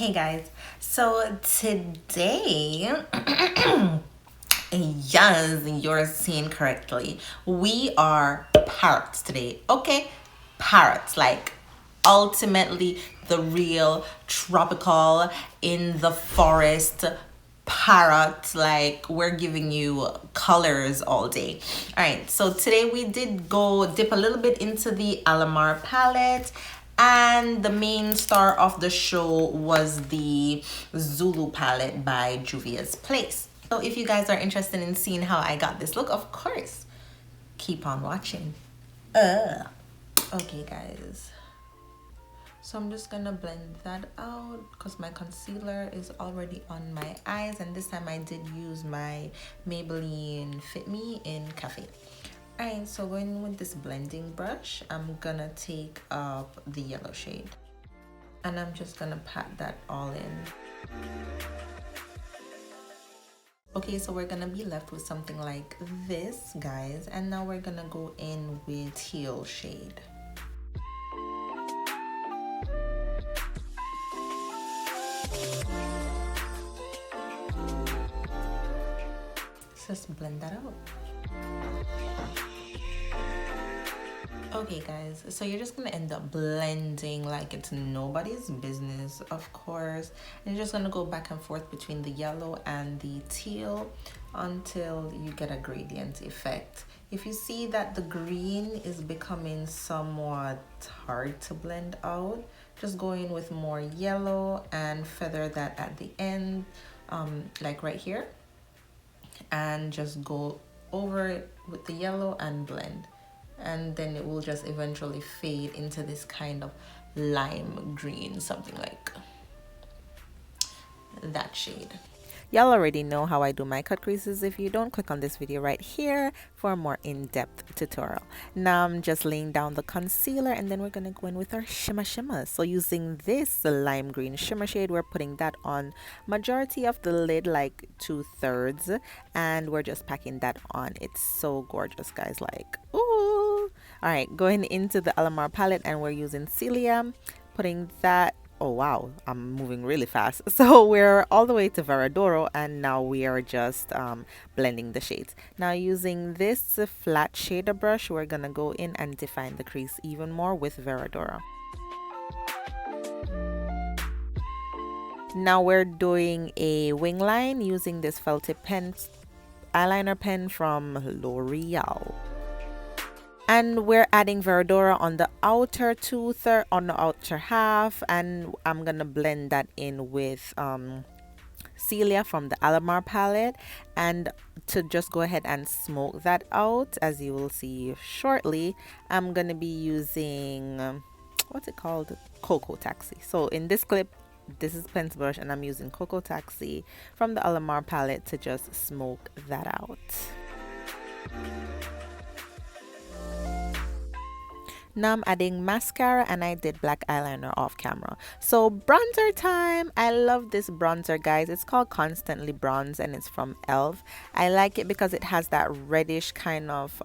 Hey guys, so today, yes, you're seeing correctly. We are parrots today, okay? Parrots, like ultimately the real tropical in the forest parrot. Like we're giving you colors all day. All right, so today we did go dip a little bit into the Alamar palette, and the main star of the show was the Zulu palette by Juvia's Place. So if you guys are interested in seeing how I got this look, of course, keep on watching. Okay guys, so I'm just gonna blend that out because my concealer is already on my eyes, and this time I did use my Maybelline Fit Me in Cafe. Alright, so going with this blending brush, I'm gonna take up the yellow shade and I'm just gonna pat that all in. Okay, so we're gonna be left with something like this, guys, and now we're gonna go in with teal shade. Just blend that out. Okay guys, so you're just gonna end up blending like it's nobody's business, of course, and you're just gonna go back and forth between the yellow and the teal until you get a gradient effect. If you see that the green is becoming somewhat hard to blend out, just go in with more yellow and feather that at the end, like right here, and just go over it with the yellow and blend, and then it will just eventually fade into this kind of lime green, something like that shade. Y'all already know how I do my cut creases. If you don't, click on this video right here for a more in-depth tutorial. Now I'm just laying down the concealer, and then we're gonna go in with our shimmer. So using this lime green shimmer shade, we're putting that on majority of the lid, like 2/3, and we're just packing that on. It's so gorgeous, guys, like ooh. All right, going into the Alamar palette, and we're using Celia, putting that. Oh wow, I'm moving really fast. So we're all the way to Veradoro, and now we are just blending the shades. Now using this flat shader brush, we're gonna go in and define the crease even more with Veradoro. Now we're doing a wing line using this felt tip pen, eyeliner pen from L'Oreal. And we're adding Veradora on the outer on the outer half, and I'm gonna blend that in with Celia from the Alamar palette, and to just go ahead and smoke that out, as you will see shortly, I'm gonna be using what's it called, Cocoa Taxi. So in this clip, this is pencil brush, and I'm using Cocoa Taxi from the Alamar palette to just smoke that out. Now I'm adding mascara, and I did black eyeliner off camera. So bronzer time. I love this bronzer, guys. It's called Constantly Bronze, and it's from e.l.f. I like it because it has that reddish kind of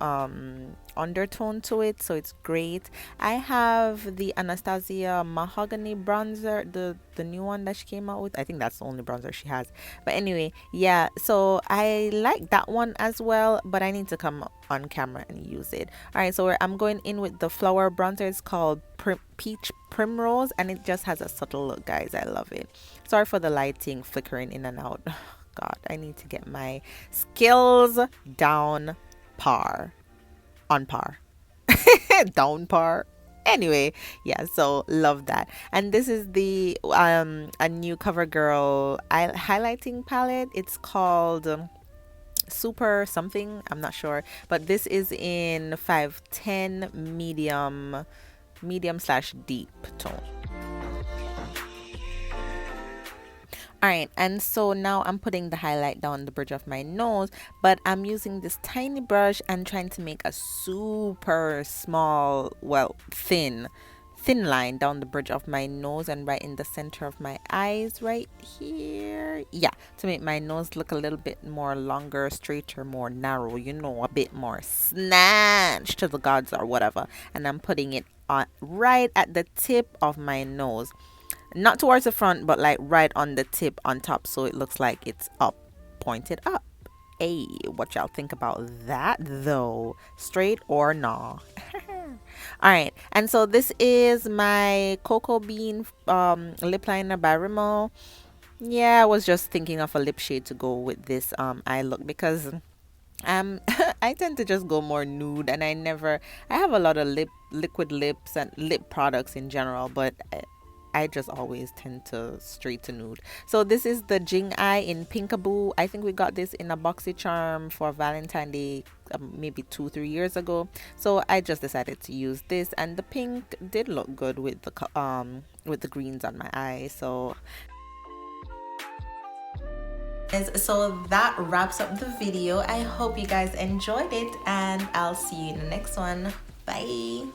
undertone to it, so it's great. I have the Anastasia Mahogany bronzer, the new one that she came out with. I think that's the only bronzer she has, but anyway, yeah, so I like that one as well, but I need to come on camera and use it. All right, so I'm going in with the flower bronzer. It's called Peach Primrose, and it just has a subtle look, guys. I love it. Sorry for the lighting flickering in and out. God, I need to get my skills down on par down par. Anyway, yeah, so love that. And this is the a new Covergirl highlighting palette. It's called super something, I'm not sure, but this is in 510 medium / deep tone. Alright, and so now I'm putting the highlight down the bridge of my nose, but I'm using this tiny brush and trying to make a super small, well, thin line down the bridge of my nose and right in the center of my eyes right here. Yeah, to make my nose look a little bit more longer, straighter, more narrow, you know, a bit more snatched to the gods or whatever. And I'm putting it on right at the tip of my nose. not towards the front, but like right on the tip on top, so it looks like it's up, pointed up. Hey, what y'all think about that though? Straight or nah? All right, and so this is my cocoa bean lip liner by Rimmel. Yeah, I was just thinking of a lip shade to go with this eye look because I tend to just go more nude, and I have a lot of liquid lips and lip products in general, but I just always tend to straight to nude. So this is the Jing Ai in Pinkaboo. I think we got this in a Boxycharm for Valentine's Day, maybe 2-3 years ago. So I just decided to use this, and the pink did look good with the greens on my eyes. So that wraps up the video. I hope you guys enjoyed it, and I'll see you in the next one. Bye.